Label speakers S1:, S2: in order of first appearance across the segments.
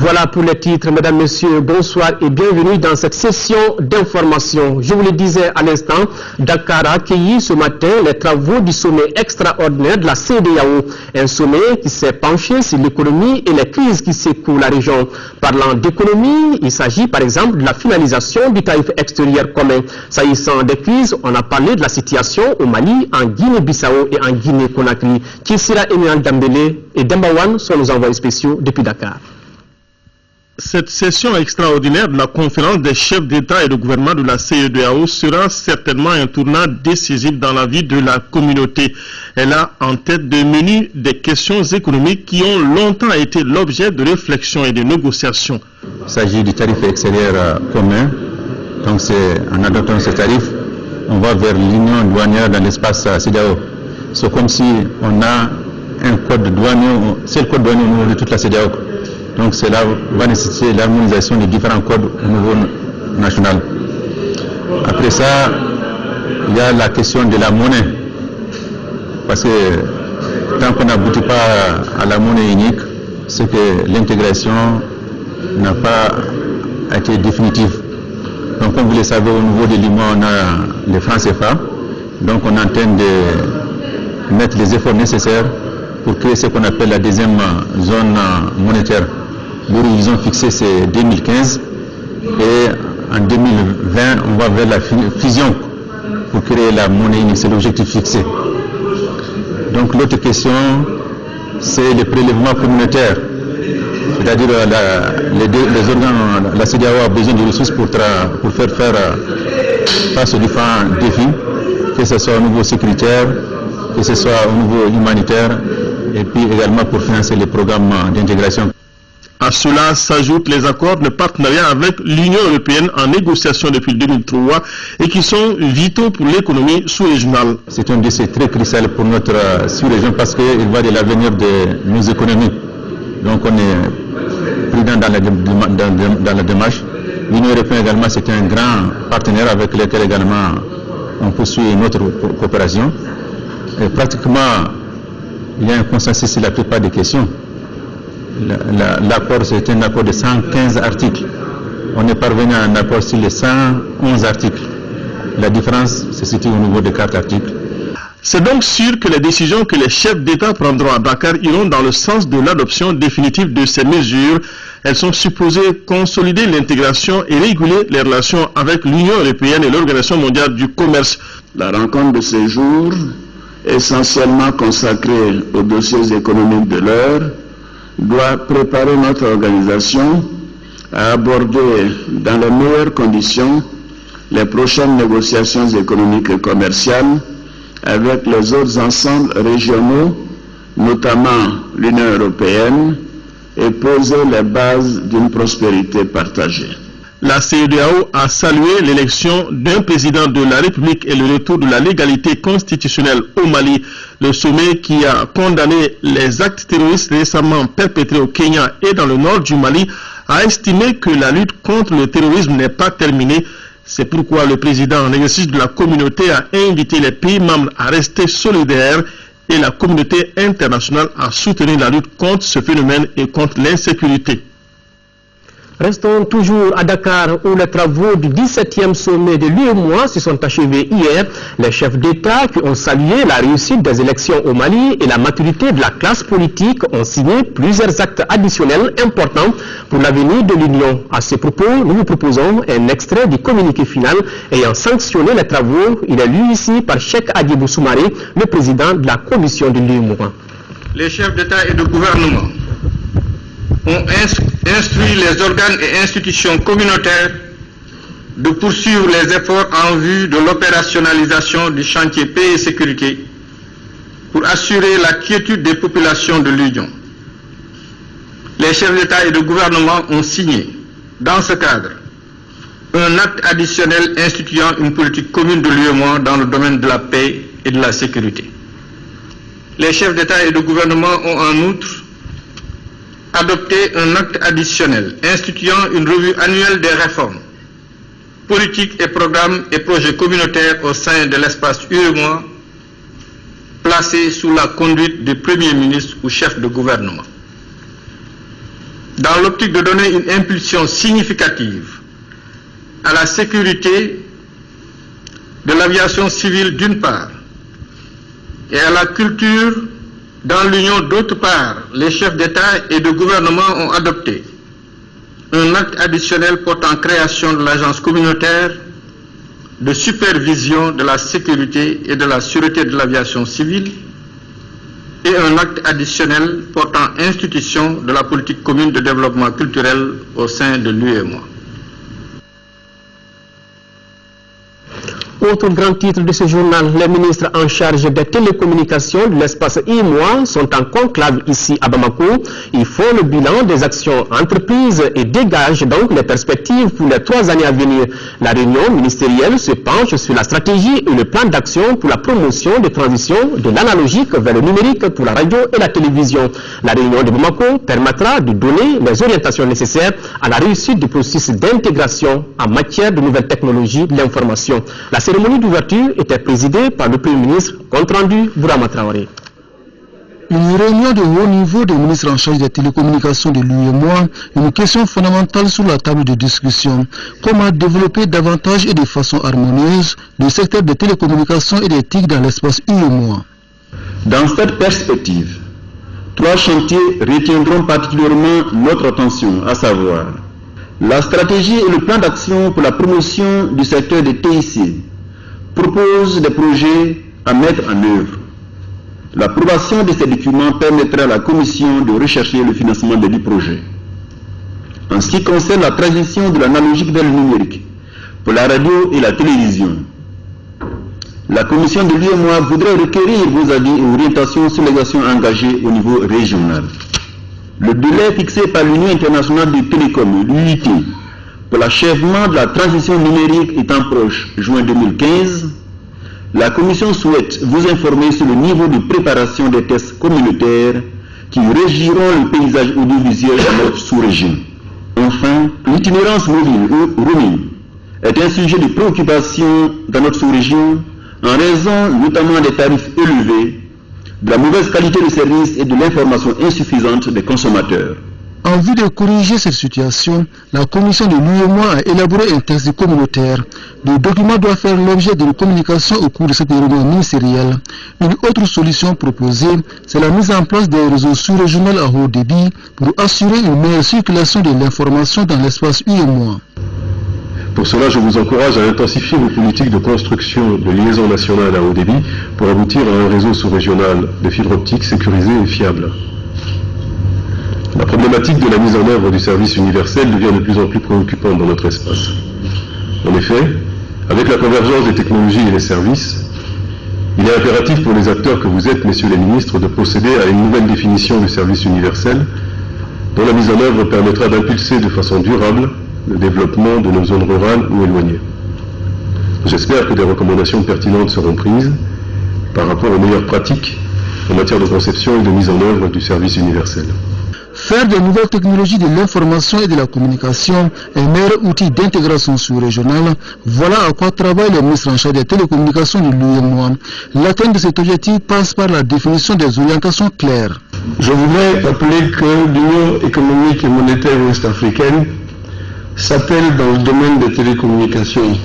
S1: Voilà pour les titres, mesdames, messieurs, bonsoir et bienvenue dans cette session d'information. Je vous le disais à l'instant, Dakar a accueilli ce matin les travaux du sommet extraordinaire de la CEDEAO. Un sommet qui s'est penché sur l'économie et les crises qui secouent la région. Parlant d'économie, il s'agit par exemple de la finalisation du tarif extérieur commun. S'agissant des crises, on a parlé de la situation au Mali, en Guinée-Bissau et en Guinée-Conakry. Kissira Emirane Dambélé et Dembawan sont nos envoyés spéciaux depuis Dakar.
S2: Cette session extraordinaire de la conférence des chefs d'État et de gouvernement de la CEDEAO sera certainement un tournant décisif dans la vie de la communauté. Elle a en tête de menu des questions économiques qui ont longtemps été l'objet de réflexion et de négociations.
S3: Il s'agit du tarif extérieur commun. Donc en adoptant ce tarif, on va vers l'union douanière dans l'espace CEDEAO. C'est comme si on a un code douanier, c'est le code douanier au niveau de toute la CEDEAO. Donc cela va nécessiter l'harmonisation des différents codes au niveau national. Après ça, il y a la question de la monnaie. Parce que tant qu'on n'aboutit pas à la monnaie unique, c'est que l'intégration n'a pas été définitive. Donc comme vous le savez, au niveau de l'UMOA, on a les francs CFA. Donc on est en train de mettre les efforts nécessaires pour créer ce qu'on appelle la deuxième zone monétaire. L'horizon fixé c'est 2015 et en 2020 on va vers la fusion pour créer la monnaie unique, c'est l'objectif fixé. Donc l'autre question c'est les prélèvements communautaires, c'est-à-dire les organes, la CEDEAO a besoin de ressources pour faire face aux différents défis, que ce soit au niveau sécuritaire, que ce soit au niveau humanitaire et puis également pour financer les programmes d'intégration.
S2: À cela s'ajoutent les accords de partenariat avec l'Union européenne en négociation depuis 2003 et qui sont vitaux pour l'économie sous-régionale.
S3: C'est un dossier très crucial pour notre sous-région parce qu'il va de l'avenir de nos économies. Donc on est prudent dans la démarche. L'Union européenne également c'est un grand partenaire avec lequel également on poursuit notre coopération. Et pratiquement il y a un consensus sur la plupart des questions. L'accord, c'est un accord de 115 articles. On est parvenu à un accord sur les 111 articles. La différence se situe au niveau de 4 articles.
S2: C'est donc sûr que les décisions que les chefs d'État prendront à Dakar iront dans le sens de l'adoption définitive de ces mesures. Elles sont supposées consolider l'intégration et réguler les relations avec l'Union européenne et l'Organisation mondiale du commerce.
S4: La rencontre de ce jour, essentiellement consacrée aux dossiers économiques de l'heure, doit préparer notre organisation à aborder dans les meilleures conditions les prochaines négociations économiques et commerciales avec les autres ensembles régionaux, notamment l'Union européenne, et poser les bases d'une prospérité partagée.
S2: La CEDEAO a salué l'élection d'un président de la République et le retour de la légalité constitutionnelle au Mali. Le sommet qui a condamné les actes terroristes récemment perpétrés au Kenya et dans le nord du Mali a estimé que la lutte contre le terrorisme n'est pas terminée. C'est pourquoi le président en exercice de la communauté a invité les pays membres à rester solidaires et la communauté internationale à soutenir la lutte contre ce phénomène et contre l'insécurité.
S1: Restons toujours à Dakar où les travaux du 17e sommet de l'UEMOA se sont achevés hier. Les chefs d'État qui ont salué la réussite des élections au Mali et la maturité de la classe politique ont signé plusieurs actes additionnels importants pour l'avenir de l'Union. À ce propos, nous vous proposons un extrait du communiqué final ayant sanctionné les travaux. Il est lu ici par Cheikh Adibou Soumaré, le président de la commission de l'UEMOA.
S5: Les chefs d'État et de gouvernement ont instruit les organes et institutions communautaires de poursuivre les efforts en vue de l'opérationnalisation du chantier paix et sécurité pour assurer la quiétude des populations de l'Union. Les chefs d'État et de gouvernement ont signé, dans ce cadre, un acte additionnel instituant une politique commune de l'UEMOA dans le domaine de la paix et de la sécurité. Les chefs d'État et de gouvernement ont en outre adopté un acte additionnel instituant une revue annuelle des réformes, politiques et programmes et projets communautaires au sein de l'espace UEMOA, placé sous la conduite du Premier ministre ou chef de gouvernement. dans l'optique de donner une impulsion significative à la sécurité de l'aviation civile d'une part et à la culture dans l'Union d'autre part, les chefs d'État et de gouvernement ont adopté un acte additionnel portant création de l'agence communautaire de supervision de la sécurité et de la sûreté de l'aviation civile et un acte additionnel portant institution de la politique commune de développement culturel au sein de l'UEMOA.
S1: Autre grand titre de ce journal, les ministres en charge des télécommunications de l'espace IMOA sont en conclave ici à Bamako. Ils font le bilan des actions entreprises et dégagent donc les perspectives pour les 3 années à venir. La réunion ministérielle se penche sur la stratégie et le plan d'action pour la promotion des transitions de l'analogique vers le numérique pour la radio et la télévision. La réunion de Bamako permettra de donner les orientations nécessaires à la réussite du processus d'intégration en matière de nouvelles technologies de l'information. La cérémonie d'ouverture était présidée par le Premier ministre, compte rendu Bourama Traoré.
S6: Une réunion de haut niveau des ministres en charge des télécommunications de l'UEMOA, une question fondamentale sur la table de discussion. Comment développer davantage et de façon harmonieuse le secteur des télécommunications et des TIC dans l'espace UEMOA.
S7: Dans cette perspective, 3 chantiers retiendront particulièrement notre attention, à savoir la stratégie et le plan d'action pour la promotion du secteur des TIC propose des projets à mettre en œuvre. L'approbation de ces documents permettra à la Commission de rechercher le financement de 10 projets. En ce qui concerne la transition de l'analogique vers le numérique pour la radio et la télévision, la Commission de l'UEMOA voudrait requérir vos avis et orientations sur les actions engagées au niveau régional. Le délai fixé par l'Union internationale des télécoms, l'UIT, pour l'achèvement de la transition numérique étant proche, juin 2015, la Commission souhaite vous informer sur le niveau de préparation des tests communautaires qui régiront le paysage audiovisuel de notre sous-région. Enfin, l'itinérance mobile ou roaming est un sujet de préoccupation dans notre sous-région en raison notamment des tarifs élevés, de la mauvaise qualité de service et de l'information insuffisante des consommateurs.
S6: En vue de corriger cette situation, la commission de l'UEMOA a élaboré un texte communautaire. Le document doit faire l'objet d'une communication au cours de cette réunion ministérielle. Une autre solution proposée, c'est la mise en place des réseaux sous-régionaux à haut débit pour assurer une meilleure circulation de l'information dans l'espace UEMOA.
S8: Pour cela, je vous encourage à intensifier vos politiques de construction de liaisons nationales à haut débit pour aboutir à un réseau sous-régional de fibre optique sécurisé et fiable. La problématique de la mise en œuvre du service universel devient de plus en plus préoccupante dans notre espace. En effet, avec la convergence des technologies et des services, il est impératif pour les acteurs que vous êtes, messieurs les ministres, de procéder à une nouvelle définition du service universel dont la mise en œuvre permettra d'impulser de façon durable le développement de nos zones rurales ou éloignées. J'espère que des recommandations pertinentes seront prises par rapport aux meilleures pratiques en matière de conception et de mise en œuvre du service universel.
S6: Faire de nouvelles technologies de l'information et de la communication un meilleur outil d'intégration sous-régionale, voilà à quoi travaillent les ministres en charge des télécommunications de l'UEMOA. L'atteinte de cet objectif passe par la définition des orientations claires.
S9: Je voudrais rappeler que l'Union économique et monétaire ouest-africaine s'appelle dans le domaine des télécommunications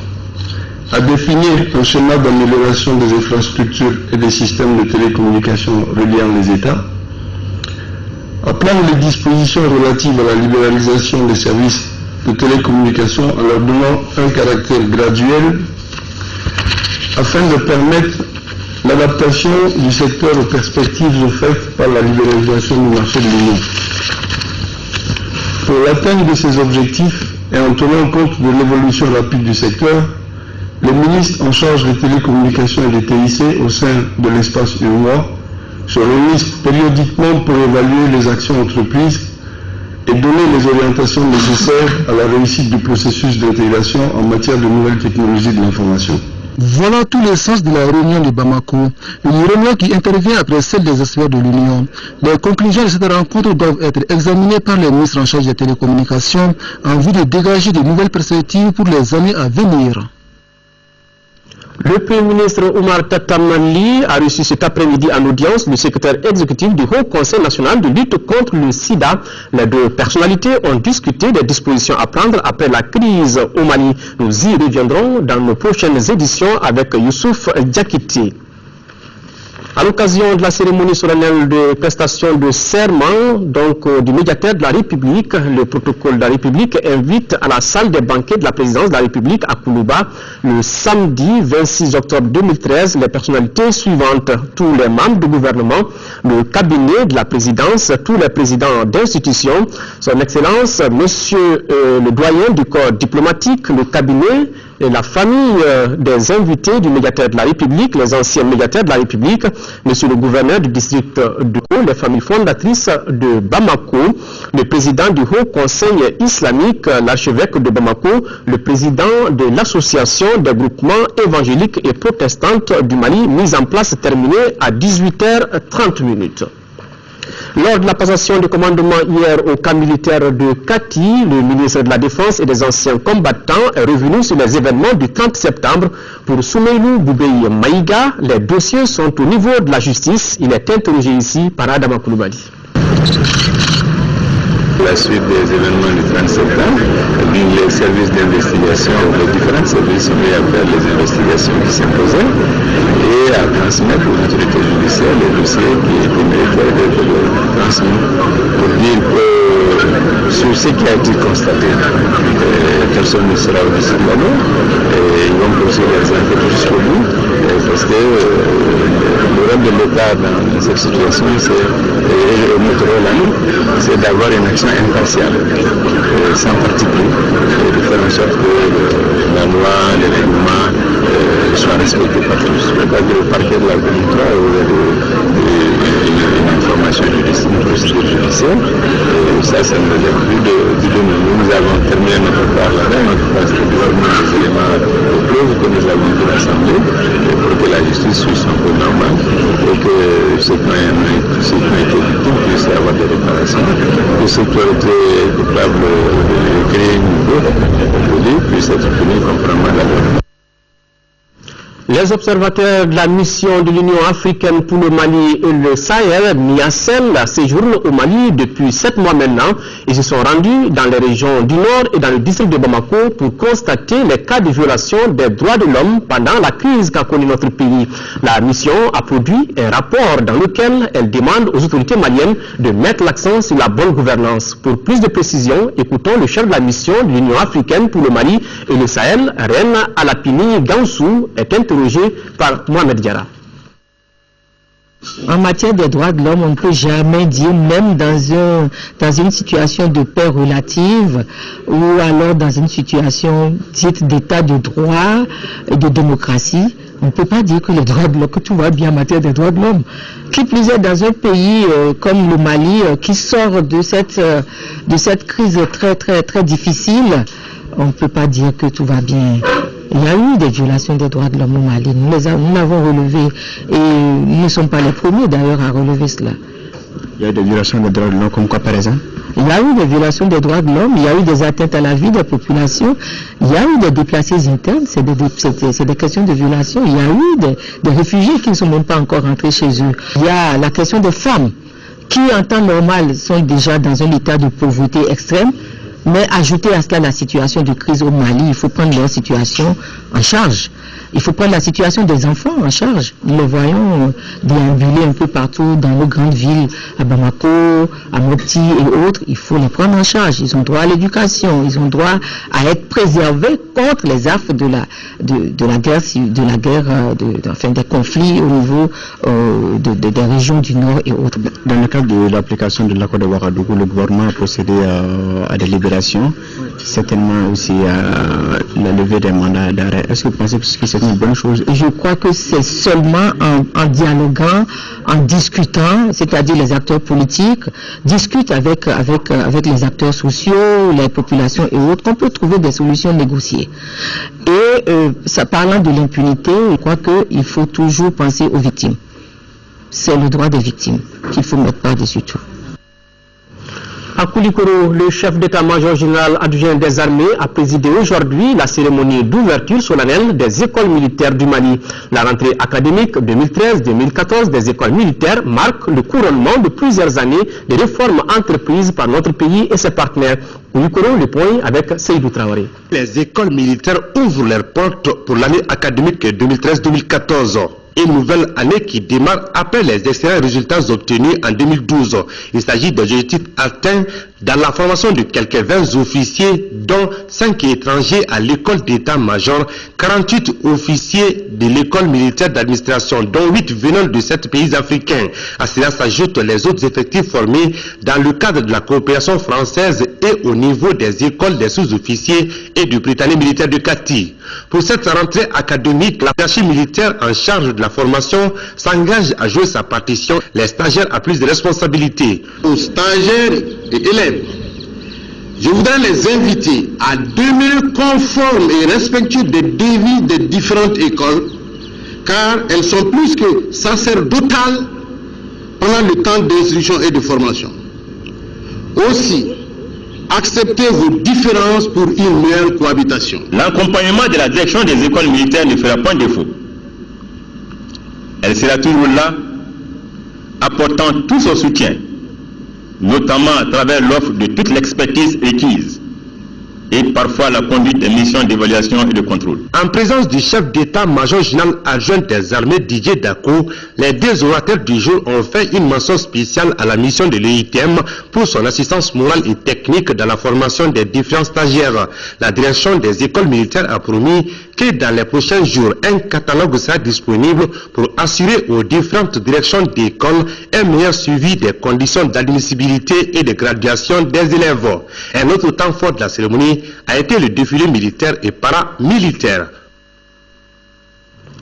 S9: à définir un schéma d'amélioration des infrastructures et des systèmes de télécommunications reliant les États, à prendre les dispositions relatives à la libéralisation des services de télécommunications en leur donnant un caractère graduel afin de permettre l'adaptation du secteur aux perspectives offertes par la libéralisation du marché de l'Union. Pour l'atteinte de ces objectifs et en tenant compte de l'évolution rapide du secteur, les ministres en charge des télécommunications et des TIC au sein de l'espace UEMOA se réunissent périodiquement pour évaluer les actions entreprises et donner les orientations nécessaires à la réussite du processus d'intégration en matière de nouvelles technologies de l'information.
S6: Voilà tous les sens de la réunion de Bamako, une réunion qui intervient après celle des experts de l'Union. Les conclusions de cette rencontre doivent être examinées par les ministres en charge des télécommunications en vue de dégager de nouvelles perspectives pour les années à venir.
S1: Le Premier ministre Oumar Tatamali a reçu cet après-midi en audience le secrétaire exécutif du Haut Conseil national de lutte contre le sida. Les deux personnalités ont discuté des dispositions à prendre après la crise au Mali. Nous y reviendrons dans nos prochaines éditions avec Youssouf Diakité. À l'occasion de la cérémonie solennelle de prestation de serment du médiateur de la République, le protocole de la République invite à la salle des banquets de la présidence de la République à Koulouba le samedi 26 octobre 2013 les personnalités suivantes: tous les membres du gouvernement, le cabinet de la présidence, tous les présidents d'institutions, son excellence monsieur le doyen du corps diplomatique, le cabinet et la famille des invités du médiateur de la République, les anciens médiateurs de la République, monsieur le gouverneur du district de Koulouba, les familles fondatrices de Bamako, le président du Haut Conseil islamique, l'archevêque de Bamako, le président de l'association des groupements évangéliques et protestantes du Mali, mise en place terminée à 18h30. Lors de la passation de commandement hier au camp militaire de Kati, le ministre de la Défense et des anciens combattants est revenu sur les événements du 30 septembre. Pour Soumeilou Boubei Maïga, les dossiers sont au niveau de la justice. Il est interrogé ici par Adama Koulibaly.
S3: La suite des événements du 30 septembre, les services d'investigation, les différents services sont mis à faire les investigations qui s'imposaient et à transmettre aux autorités judiciaires les dossiers qui étaient mérités d'être transmis pour dire que sur ce qui a été constaté, personne ne sera au-dessus de la loi et ils vont poursuivre les enquêtes jusqu'au bout parce que le rôle de l'État dans cette situation, et notre rôle à nous, c'est d'avoir une action impartiale, sans parti pris, et de faire en sorte que la loi, les règlements soient respectés par tous. Je ne veux pas dire au parquet de la Communauté ou une information judiciaire, une procédure judiciaire, ça ne relève plus de nous. Nous avons terminé notre part là-bas, notre part c'est de fournir des éléments de preuve que nous avons dit l'Assemblée pour que la justice suive son cours normal et que ceux qui ont été victimes puissent avoir des réparations, que ceux qui ont été coupables de crimes ou d'autres puissent être punis conformément à la loi.
S1: Les observateurs de la mission de l'Union africaine pour le Mali et le Sahel, MIACEL, séjournent au Mali depuis 7 mois maintenant et se sont rendus dans les régions du Nord et dans le district de Bamako pour constater les cas de violation des droits de l'homme pendant la crise qu'a connue notre pays. La mission a produit un rapport dans lequel elle demande aux autorités maliennes de mettre l'accent sur la bonne gouvernance. Pour plus de précisions, écoutons le chef de la mission de l'Union africaine pour le Mali et le Sahel, Reine Alapini Gansou, est interrogé par Mohamed Diarra.
S10: En matière des droits de l'homme, on ne peut jamais dire, même dans une situation de paix relative ou alors dans une situation dite d'état de droit et de démocratie, on ne peut pas dire que les droits de l'homme, que tout va bien en matière des droits de l'homme. Qui plus est dans un pays comme le Mali qui sort de cette crise très très très difficile, on ne peut pas dire que tout va bien. Il y a eu des violations des droits de l'homme au Mali. Nous l'avons relevé et nous ne sommes pas les premiers d'ailleurs à relever cela.
S11: Il y a eu des violations des droits de l'homme comme quoi par exemple?
S10: Il y a eu des violations des droits de l'homme, il y a eu des atteintes à la vie des populations, il y a eu des déplacés internes, c'est des questions de violation, il y a eu des réfugiés qui ne sont même pas encore rentrés chez eux. Il y a la question des femmes qui en temps normal sont déjà dans un état de pauvreté extrême. Mais ajouter à cela la situation de crise au Mali, il faut prendre leur situation en charge. Il faut prendre la situation des enfants en charge. Nous les voyons déambuler un peu partout dans nos grandes villes, à Bamako, à Mopti et autres. Il faut les prendre en charge. Ils ont droit à l'éducation. Ils ont droit à être préservés contre les affres de la guerre, des conflits au niveau des régions du Nord et autres.
S11: Dans le cadre de l'application de l'accord de Ouagadougou, le gouvernement a procédé à des libérations, certainement aussi à la levée des mandats d'arrêt. Est-ce que vous pensez que c'est une bonne chose?
S10: Je crois que c'est seulement en dialoguant, en discutant, c'est-à-dire les acteurs politiques discutent avec les acteurs sociaux, les populations et autres, qu'on peut trouver des solutions négociées. Et parlant de l'impunité, je crois qu'il faut toujours penser aux victimes. C'est le droit des victimes qu'il faut mettre par-dessus tout.
S1: À Koulikoro, le chef d'état-major général adjoint des armées a présidé aujourd'hui la cérémonie d'ouverture solennelle des écoles militaires du Mali. La rentrée académique 2013-2014 des écoles militaires marque le couronnement de plusieurs années de réformes entreprises par notre pays et ses partenaires. Koulikoro, le point avec Seydou Traoré.
S12: Les écoles militaires ouvrent leurs portes pour l'année académique 2013-2014. Une nouvelle année qui démarre après les excellents résultats obtenus en 2012. Il s'agit d'objectifs atteints dans la formation de quelques 20 officiers, dont 5 étrangers à l'école d'état-major, 48 officiers de l'école militaire d'administration, dont 8 venant de 7 pays africains. À cela s'ajoutent les autres effectifs formés dans le cadre de la coopération française et au niveau des écoles des sous-officiers et du Britannique militaire de Kati. Pour cette rentrée académique, la hiérarchie militaire en charge de la formation s'engage à jouer sa partition. Les stagiaires ont plus de responsabilités.
S13: Aux stagiaires et élèves, je voudrais les inviter à demeurer conformes et respectueux des devis des différentes écoles, car elles sont plus que sacerdotales pendant le temps d'instruction et de formation. Aussi, acceptez vos différences pour une meilleure cohabitation.
S14: L'accompagnement de la direction des écoles militaires ne fera pas défaut. Elle sera toujours là, apportant tout son soutien, notamment à travers l'offre de toute l'expertise requise et parfois la conduite des missions d'évaluation et de contrôle.
S12: En présence du chef d'état-major général adjoint des armées Didier Dako, les deux orateurs du jour ont fait une mention spéciale à la mission de l'EITM pour son assistance morale et technique dans la formation des différents stagiaires. La direction des écoles militaires a promis que dans les prochains jours, un catalogue sera disponible pour assurer aux différentes directions d'école un meilleur suivi des conditions d'admissibilité et de graduation des élèves. Un autre temps fort de la cérémonie a été le défilé militaire et paramilitaire.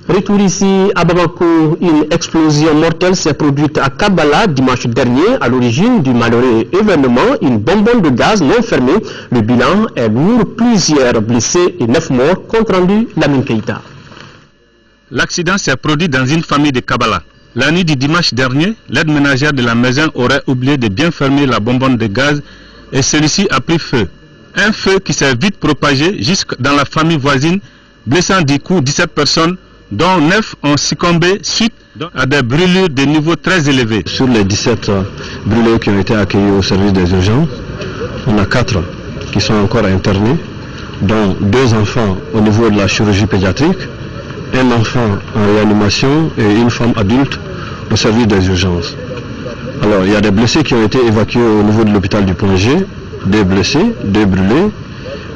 S1: Retour ici à Bamako, une explosion mortelle s'est produite à Kabala dimanche dernier. À l'origine du malheureux événement, une bonbonne de gaz non fermée. Le bilan est lourd, plusieurs blessés et 9 morts, compte rendu Lamine Keïta.
S2: L'accident s'est produit dans une famille de Kabala. La nuit du dimanche dernier, l'aide ménagère de la maison aurait oublié de bien fermer la bonbonne de gaz et celui-ci a pris feu. Un feu qui s'est vite propagé jusque dans la famille voisine, blessant du coup 17 personnes, dont 9 ont succombé suite à des brûlures de niveau très élevé.
S9: Sur les 17 brûlés qui ont été accueillis au service des urgences, on a 4 qui sont encore internés, dont 2 enfants au niveau de la chirurgie pédiatrique, un enfant en réanimation et une femme adulte au service des urgences. Alors, il y a des blessés qui ont été évacués au niveau de l'hôpital du Point G, 2 blessés, 2 brûlés,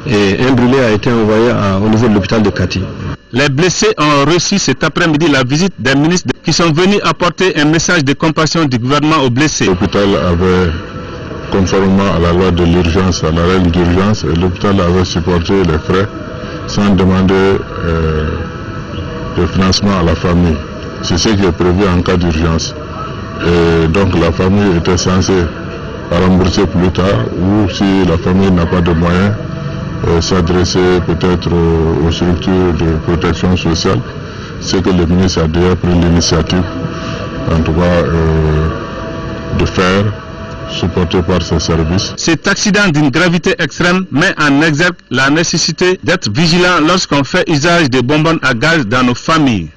S9: et un brûlé a été envoyé au niveau de l'hôpital de Kati.
S2: Les blessés ont reçu cet après-midi la visite des ministres qui sont venus apporter un message de compassion du gouvernement aux blessés.
S15: L'hôpital avait, conformément à la loi de l'urgence, à la règle d'urgence, l'hôpital avait supporté les frais sans demander de financement à la famille. C'est ce qui est prévu en cas d'urgence. Et donc la famille était censée rembourser plus tard, ou si la famille n'a pas de moyens, s'adresser peut-être aux structures de protection sociale, c'est que le ministre a déjà pris l'initiative, en tout cas, de faire, supporté par ses services.
S2: Cet accident d'une gravité extrême met en exergue la nécessité d'être vigilant lorsqu'on fait usage de bonbonnes à gaz dans nos familles.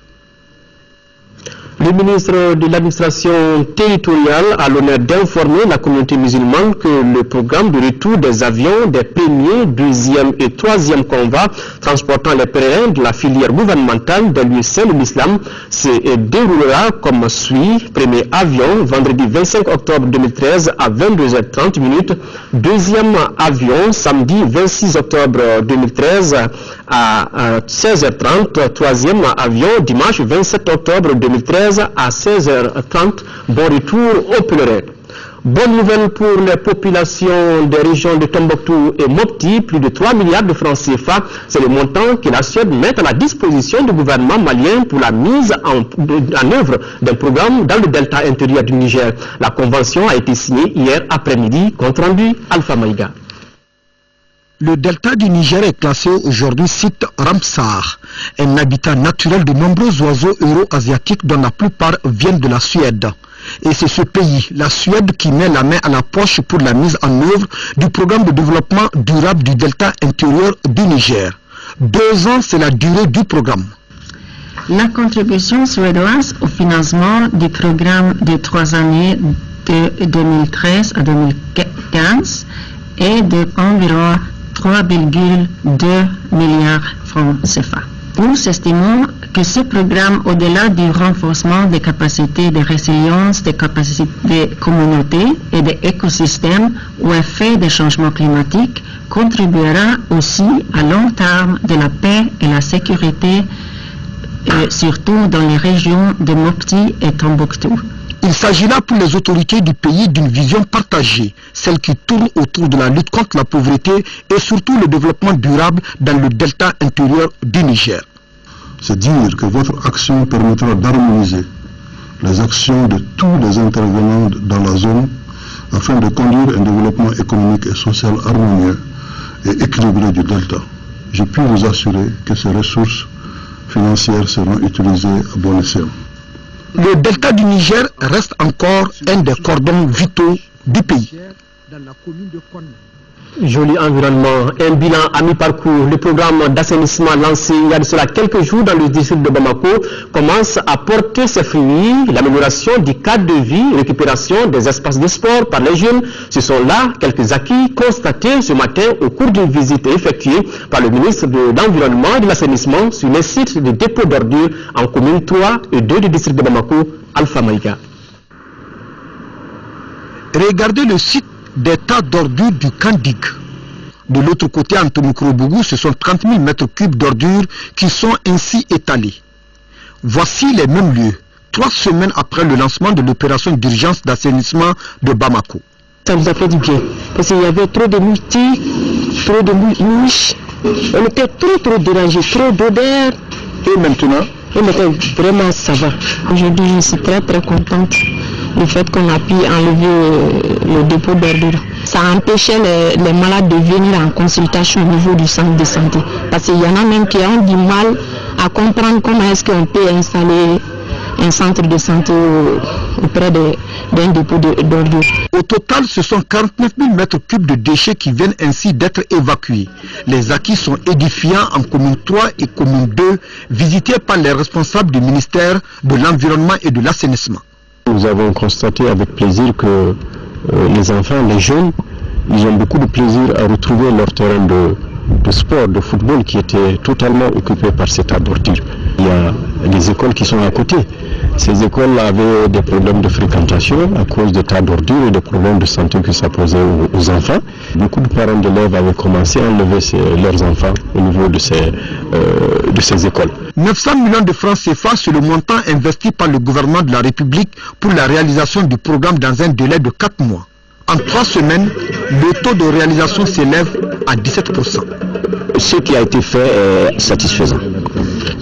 S1: Le ministre de l'administration territoriale a l'honneur d'informer la communauté musulmane que le programme de retour des avions des 1er, 2e et 3e convois transportant les pèlerins de la filière gouvernementale de l'USL de l'Islam se déroulera comme suit. Premier avion vendredi 25 octobre 2013 à 22h30 minutes. Deuxième avion samedi 26 octobre 2013 à 16h30. Troisième avion dimanche 27 octobre 2013 à 16h30. Bon retour aux pèlerins. Bonne nouvelle pour les populations des régions de Tombouctou et Mopti, plus de 3 milliards de francs CFA. C'est le montant que la Suède met à la disposition du gouvernement malien pour la mise en œuvre d'un programme dans le delta intérieur du Niger. La convention a été signée hier après-midi, compte rendu Alpha Maïga.
S6: Le delta du Niger est classé aujourd'hui site Ramsar, un habitat naturel de nombreux oiseaux euro-asiatiques dont la plupart viennent de la Suède. Et c'est ce pays, la Suède, qui met la main à la poche pour la mise en œuvre du programme de développement durable du delta intérieur du Niger. 2 ans, c'est la durée du programme.
S10: La contribution suédoise au financement du programme de 3 années de 2013 à 2015 est d'environ 3,2 milliards francs CFA. Nous estimons que ce programme, au-delà du renforcement des capacités de résilience des capacités des communautés et des écosystèmes au effet des changements climatiques, contribuera aussi à long terme de la paix et la sécurité, surtout dans les régions de Mopti et Tombouctou.
S6: Il s'agit là pour les autorités du pays d'une vision partagée, celle qui tourne autour de la lutte contre la pauvreté et surtout le développement durable dans le delta intérieur du Niger.
S9: C'est dire que votre action permettra d'harmoniser les actions de tous les intervenants dans la zone afin de conduire un développement économique et social harmonieux et équilibré du delta. Je puis vous assurer que ces ressources financières seront utilisées à bon escient.
S6: Le delta du Niger reste encore un des cordons vitaux du pays.
S1: Joli environnement, un bilan à mi-parcours. Le programme d'assainissement lancé il y a de cela quelques jours dans le district de Bamako commence à porter ses fruits. L'amélioration du cadre de vie, récupération des espaces de sport par les jeunes, ce sont là quelques acquis constatés ce matin au cours d'une visite effectuée par le ministre de l'Environnement et de l'Assainissement sur les sites de dépôt d'ordures en commune 3 et 2 du district de Bamako, Alpha Maïga.
S6: Regardez le site des tas d'ordures du Kandig. De l'autre côté, en Tomikro-Bougou, ce sont 30 000 mètres cubes d'ordures qui sont ainsi étalés. Voici les mêmes lieux, 3 semaines après le lancement de l'opération d'urgence d'assainissement de Bamako.
S10: Ça nous a fait du bien, parce qu'il y avait trop de moustiques, trop de mouches, on était trop dérangés, trop d'odeur.
S6: Et maintenant,
S10: vraiment ça va. Aujourd'hui, je suis très contente du fait qu'on a pu enlever le dépôt d'ordures. Ça empêchait les malades de venir en consultation au niveau du centre de santé. Parce qu'il y en a même qui ont du mal à comprendre comment est-ce qu'on peut installer un centre de santé auprès d'un dépôt d'ordures.
S6: Au total, ce sont 49 000 mètres cubes de déchets qui viennent ainsi d'être évacués. Les acquis sont édifiants en commune 3 et commune 2, visités par les responsables du ministère de l'Environnement et de l'Assainissement.
S16: Nous avons constaté avec plaisir que les enfants, les jeunes, ils ont beaucoup de plaisir à retrouver leur terrain de sport, de football qui était totalement occupé par ces tas d'ordures. Il y a des écoles qui sont à côté. Ces écoles avaient des problèmes de fréquentation à cause des tas d'ordures et des problèmes de santé que ça posait aux enfants. Beaucoup de parents d'élèves avaient commencé à enlever leurs enfants au niveau de ces écoles.
S6: 900 millions de francs CFA, c'est le montant investi par le gouvernement de la République pour la réalisation du programme dans un délai de 4 mois. En 3 semaines, le taux de réalisation s'élève à 17%.
S16: Ce qui a été fait est satisfaisant.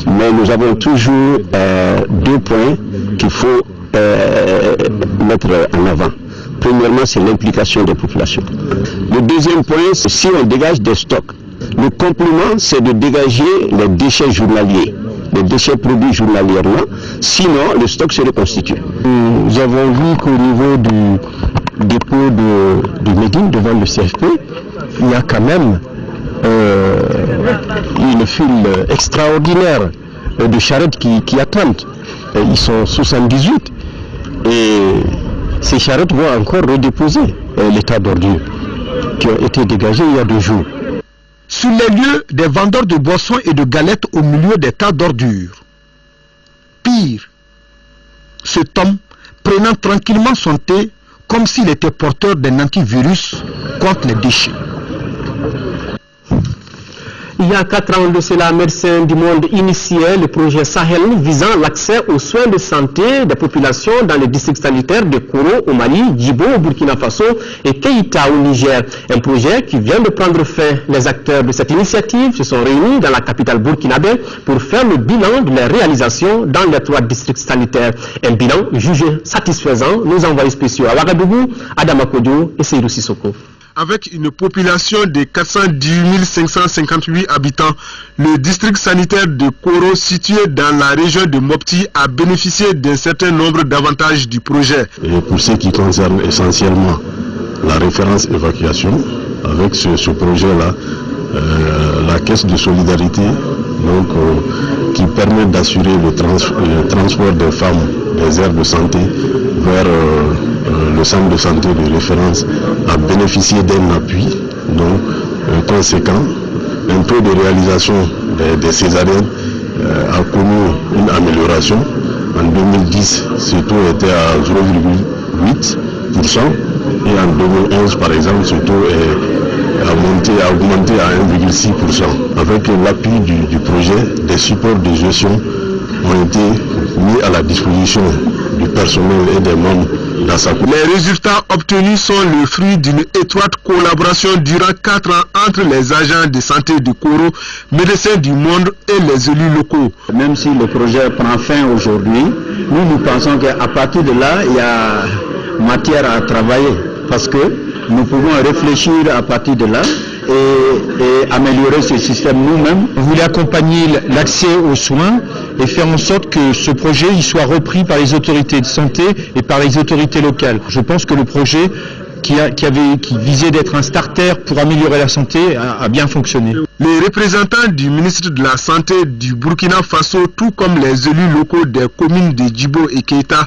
S16: Mais nous avons toujours 2 points qu'il faut mettre en avant. Premièrement, c'est l'implication des populations. Le deuxième point, c'est si on dégage des stocks. Le complément, c'est de dégager les déchets journaliers, les déchets produits journalièrement. Sinon, le stock se reconstitue. Nous avons vu qu'au niveau du dépôt de Médine, devant le CFP, il y a quand même une file extraordinaire de charrettes qui attendent. Ils sont 78 et ces charrettes vont encore redéposer les tas d'ordures qui ont été dégagés il y a 2 jours.
S6: Sur les lieux, des vendeurs de boissons et de galettes au milieu des tas d'ordures. Pire, cet homme prenant tranquillement son thé comme s'il était porteur d'un antivirus contre les déchets.
S1: Il y a 4 ans de cela, Médecins du Monde initiait le projet Sahel visant l'accès aux soins de santé des populations dans les districts sanitaires de Koro au Mali, Djibo au Burkina Faso et Keïta au Niger. Un projet qui vient de prendre fin. Les acteurs de cette initiative se sont réunis dans la capitale burkinabé pour faire le bilan de leurs réalisations dans les 3 districts sanitaires. Un bilan jugé satisfaisant. Nos envoyés spéciaux à Ouagadougou, Adama Kodio et Seydou Sissoko.
S2: Avec une population de 410 558 habitants, le district sanitaire de Koro, situé dans la région de Mopti, a bénéficié d'un certain nombre d'avantages du projet.
S8: Et pour ce qui concerne essentiellement la référence évacuation, avec ce projet-là, la caisse de solidarité qui permet d'assurer le transport des femmes des aires de santé vers le centre de santé de référence a bénéficié d'un appui conséquent. Un taux de réalisation des césariennes a connu une amélioration. En 2010, ce taux était à 0,8% et en 2011, par exemple, ce taux a augmenté à 1,6%. Avec l'appui du projet, des supports de gestion ont été mis à la disposition du personnel et des membres d'Assaco.
S2: Les résultats obtenus sont le fruit d'une étroite collaboration durant 4 ans entre les agents de santé de Koro, Médecins du Monde et les élus locaux.
S17: Même si le projet prend fin aujourd'hui, nous pensons qu'à partir de là, il y a matière à travailler parce que nous pouvons réfléchir à partir de là et améliorer ce système nous-mêmes.
S18: On voulait accompagner l'accès aux soins et faire en sorte que ce projet il soit repris par les autorités de santé et par les autorités locales. Je pense que le projet qui visait d'être un starter pour améliorer la santé a bien fonctionné.
S2: Les représentants du ministre de la Santé du Burkina Faso, tout comme les élus locaux des communes de Djibo et Keita,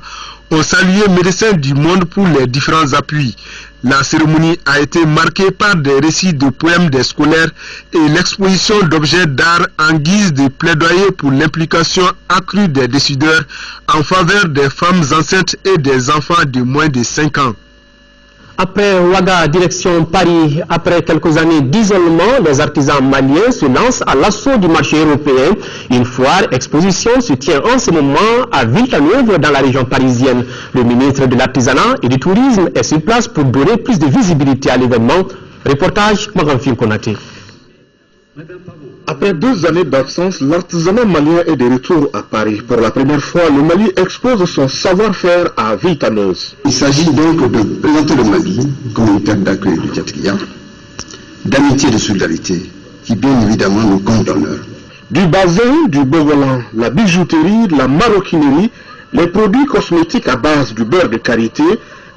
S2: ont salué Médecins du Monde pour les différents appuis. La cérémonie a été marquée par des récits de poèmes des scolaires et l'exposition d'objets d'art en guise de plaidoyer pour l'implication accrue des décideurs en faveur des femmes enceintes et des enfants de moins de 5 ans.
S1: Après Ouaga, direction Paris, après quelques années d'isolement, les artisans maliens se lancent à l'assaut du marché européen. Une foire exposition se tient en ce moment à Villeneuve dans la région parisienne. Le ministre de l'Artisanat et du Tourisme est sur place pour donner plus de visibilité à l'événement. Reportage Magamfil Konaté.
S2: Après 2 années d'absence, l'artisanat malien est de retour à Paris. Pour la première fois, le Mali expose son savoir-faire à Villetaneuse.
S19: Il s'agit donc de présenter le Mali comme une terre d'accueil du Tchatria, d'amitié et de solidarité, qui bien évidemment nous compte d'honneur.
S2: Du bazin, du bogolan, la bijouterie, la maroquinerie, les produits cosmétiques à base du beurre de karité,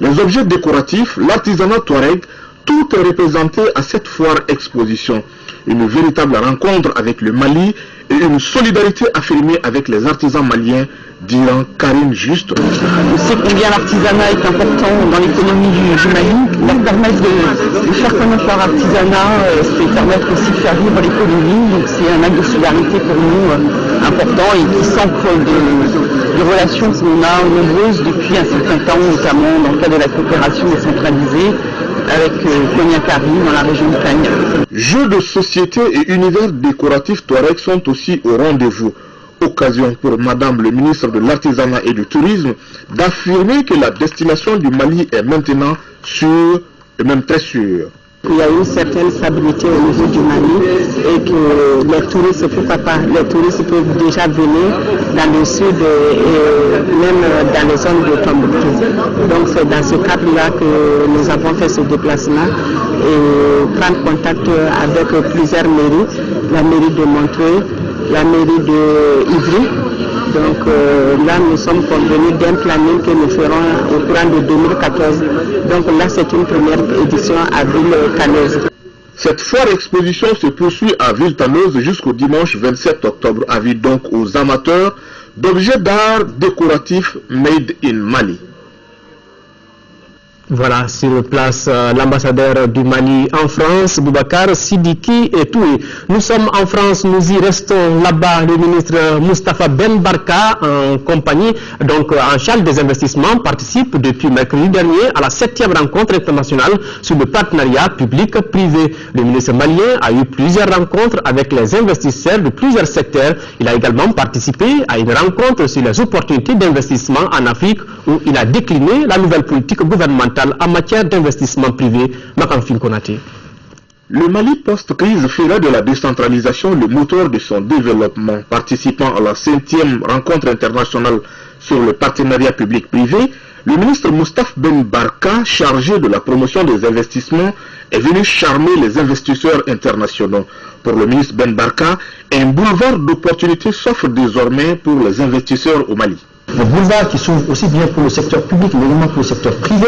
S2: les objets décoratifs, l'artisanat touareg, tout est représenté à cette foire exposition. Une véritable rencontre avec le Mali et une solidarité affirmée avec les artisans maliens, diront Karine Juste.
S20: On sait combien l'artisanat est important dans l'économie du Mali. Leur permettre de faire connaître leur artisanat, c'est permettre aussi de faire vivre l'économie. Donc c'est un acte de solidarité pour nous important et qui s'ancre de relations qu'on a nombreuses depuis un certain temps, notamment dans le cadre de la coopération décentralisée avec Konya-Kari dans la région de Kanya.
S2: Jeux de société et univers décoratifs touareg sont aussi au rendez-vous. Occasion pour Madame le ministre de l'Artisanat et du Tourisme d'affirmer que la destination du Mali est maintenant sûre et même très sûre.
S20: Il y a une certaine stabilité au niveau du Mali et que les touristes, pourquoi pas, les touristes peuvent déjà venir dans le sud et même dans les zones de Tombouctou. Donc c'est dans ce cadre-là que nous avons fait ce déplacement et prendre contact avec plusieurs mairies, la mairie de Montreuil, la mairie de Ivry. Donc là, nous sommes convenus d'un planning que nous ferons au courant de 2014. Donc là, c'est une première édition à Villetaneuse.
S2: Cette foire exposition se poursuit à Villetaneuse jusqu'au dimanche 27 octobre. Avis donc aux amateurs d'objets d'art décoratifs made in Mali. Voilà, sur place, l'ambassadeur du Mali en France, Boubacar Sidiki et tout. Nous sommes en France, nous y restons là-bas. Le ministre Moustapha Ben Barka, en compagnie, donc en charge des investissements, participe depuis mercredi dernier à la 7e rencontre internationale sur le partenariat public-privé. Le ministre malien a eu plusieurs rencontres avec les investisseurs de plusieurs secteurs. Il a également participé à une rencontre sur les opportunités d'investissement en Afrique où il a décliné la nouvelle politique gouvernementale en matière d'investissement privé. Makamfin Konaté. Le Mali post-crise fera de la décentralisation le moteur de son développement. Participant à la 5e rencontre internationale sur le partenariat public-privé, le ministre Moustapha Ben Barka, chargé de la promotion des investissements, est venu charmer les investisseurs internationaux. Pour le ministre Ben Barka, un boulevard d'opportunités s'offre désormais pour les investisseurs au Mali.
S21: Le boulevard qui s'ouvre aussi bien pour le secteur public, mais également pour le secteur privé,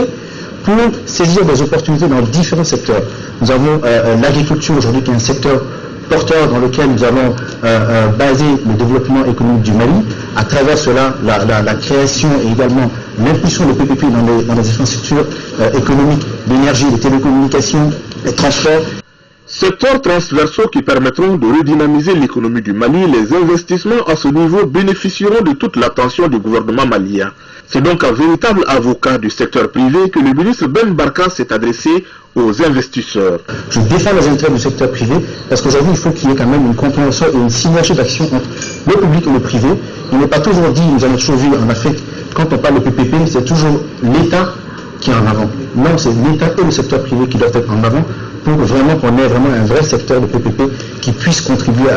S21: pour saisir des opportunités dans différents secteurs. Nous avons l'agriculture aujourd'hui qui est un secteur porteur dans lequel nous allons baser le développement économique du Mali, à travers cela la création et également l'impulsion de PPP dans les infrastructures économiques, l'énergie, les télécommunications, les transports.
S2: Secteurs transversaux qui permettront de redynamiser l'économie du Mali, les investissements à ce niveau bénéficieront de toute l'attention du gouvernement malien. C'est donc un véritable avocat du secteur privé que le ministre Ben Barka s'est adressé aux investisseurs.
S21: Je défends les intérêts du secteur privé parce qu'aujourd'hui il faut qu'il y ait quand même une compréhension et une synergie d'action entre le public et le privé. Il n'est pas toujours dit, nous avons toujours vu en Afrique, quand on parle de PPP, c'est toujours l'État qui est en avant. Non, c'est l'État et le secteur privé qui doivent être en avant pour vraiment qu'on ait vraiment un vrai secteur de PPP qui puisse contribuer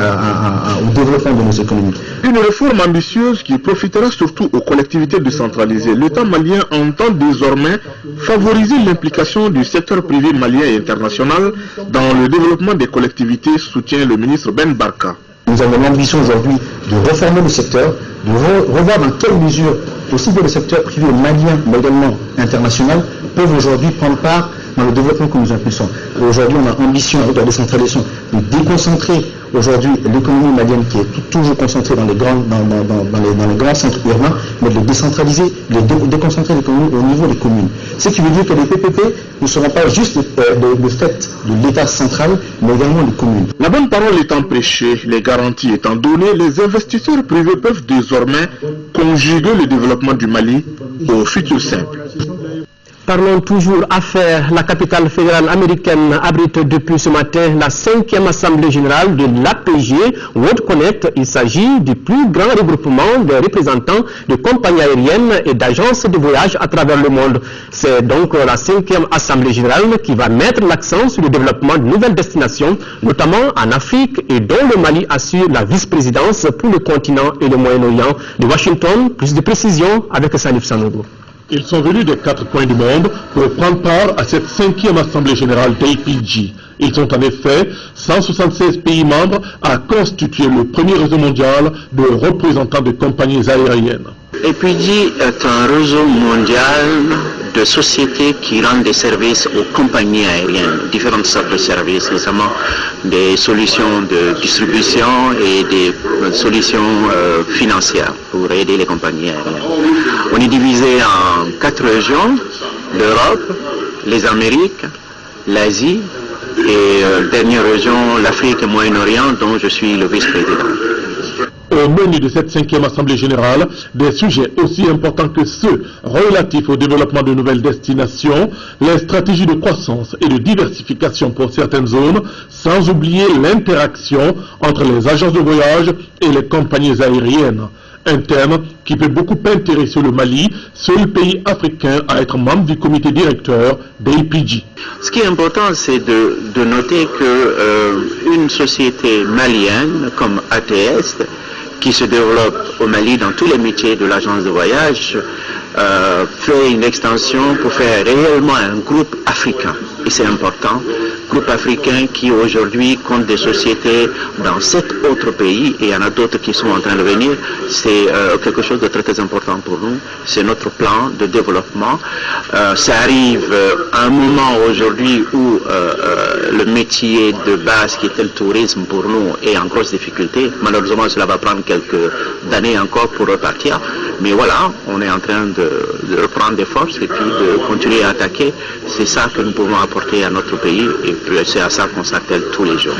S21: au développement de nos économies.
S2: Une réforme ambitieuse qui profitera surtout aux collectivités décentralisées. L'État malien entend désormais favoriser l'implication du secteur privé malien et international dans le développement des collectivités, soutient le ministre Ben Barka.
S21: Nous avons l'ambition aujourd'hui de réformer le secteur, de revoir dans quelle mesure aussi bien le secteur privé malien, mais également international, peuvent aujourd'hui prendre part dans le développement que nous impulsons. Aujourd'hui, on a ambition avec la décentralisation de déconcentrer aujourd'hui l'économie malienne qui est toujours concentrée dans les grands centres urbains, mais de le décentraliser, de déconcentrer l'économie au niveau des communes. Ce qui veut dire que les PPP ne seront pas juste le fait de l'État central, mais également des communes.
S2: La bonne parole étant prêchée, les garanties étant données, les investisseurs privés peuvent désormais conjuguer le développement du Mali au futur simple.
S1: Parlons toujours affaires. La capitale fédérale américaine abrite depuis ce matin la 5e assemblée générale de l'APG World Connect. Il s'agit du plus grand regroupement de représentants de compagnies aériennes et d'agences de voyage à travers le monde. C'est donc la 5e assemblée générale qui va mettre l'accent sur le développement de nouvelles destinations, notamment en Afrique, et dont le Mali assure la vice-présidence pour le continent et le Moyen-Orient. De Washington, plus de précisions avec Salif Sanogo.
S2: Ils sont venus des 4 coins du monde pour prendre part à cette 5e assemblée générale d'APG. Ils sont en effet 176 pays membres à constituer le premier réseau mondial de représentants de compagnies aériennes.
S22: APG est un réseau mondial de sociétés qui rendent des services aux compagnies aériennes, différentes sortes de services, notamment des solutions de distribution et des solutions financières pour aider les compagnies aériennes. On est divisé en 4 régions, l'Europe, les Amériques, l'Asie et dernière région, l'Afrique et le Moyen-Orient, dont je suis le vice-président.
S2: Au menu de cette 5e assemblée générale, des sujets aussi importants que ceux relatifs au développement de nouvelles destinations, les stratégies de croissance et de diversification pour certaines zones, sans oublier l'interaction entre les agences de voyage et les compagnies aériennes. Un thème qui peut beaucoup intéresser le Mali, seul pays africain à être membre du comité directeur d'APG.
S22: Ce qui est important, c'est de noter qu'une société malienne comme ATS, qui se développe au Mali dans tous les métiers de l'agence de voyage, fait une extension pour faire réellement un groupe africain. Et c'est important, groupe africain qui aujourd'hui compte des sociétés dans 7 autres pays, et il y en a d'autres qui sont en train de venir. C'est quelque chose de très très important pour nous. C'est notre plan de développement. Ça arrive à un moment aujourd'hui où le métier de base qui était le tourisme pour nous est en grosse difficulté. Malheureusement, cela va prendre quelques années encore pour repartir. Mais voilà, on est en train de reprendre des forces et puis de continuer à attaquer. C'est ça que nous pouvons apporter à notre pays, et puis c'est à ça qu'on s'attelle tous les jours.